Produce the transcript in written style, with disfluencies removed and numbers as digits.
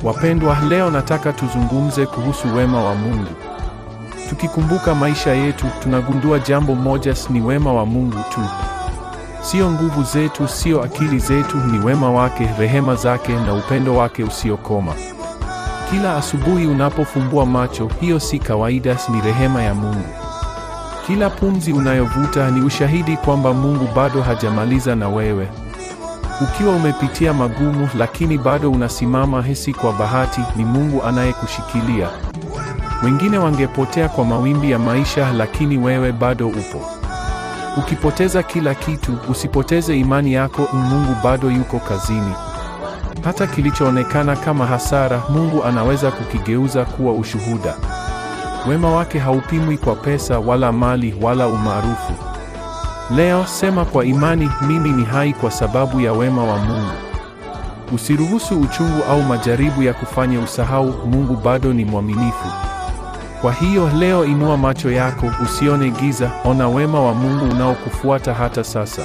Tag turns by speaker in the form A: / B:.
A: Wapendwa, leo nataka tuzungumze kuhusu wema wa Mungu. Tukikumbuka maisha yetu, tunagundua jambo moja, ni wema wa Mungu tu. Sio nguvu zetu, sio akili zetu, ni wema wake, rehema zake na upendo wake usiokoma. Kila asubuhi unapofumbua macho, hiyo si kawaida, ni rehema ya Mungu. Kila pumzi unayovuta ni ushahidi kwamba Mungu bado hajamaliza na wewe. Ukiwa umepitia magumu lakini bado unasimama, si kwa bahati, ni Mungu anayekushikilia. Wengine wangepotea kwa mawimbi ya maisha, lakini wewe bado upo. Ukipoteza kila kitu, usipoteze imani yako, Mungu bado yuko kazini. Hata kilichoonekana kama hasara, Mungu anaweza kukigeuza kuwa ushuhuda. Wema wake haupimwi kwa pesa wala mali wala umaarufu. Leo sema kwa imani, mimi ni hai kwa sababu ya wema wa Mungu. Usiruhusu uchungu au majaribu ya kufanya usahau, Mungu bado ni mwaminifu. Kwa hiyo leo inua macho yako, usione giza, ona wema wa Mungu unaokufuata hata sasa.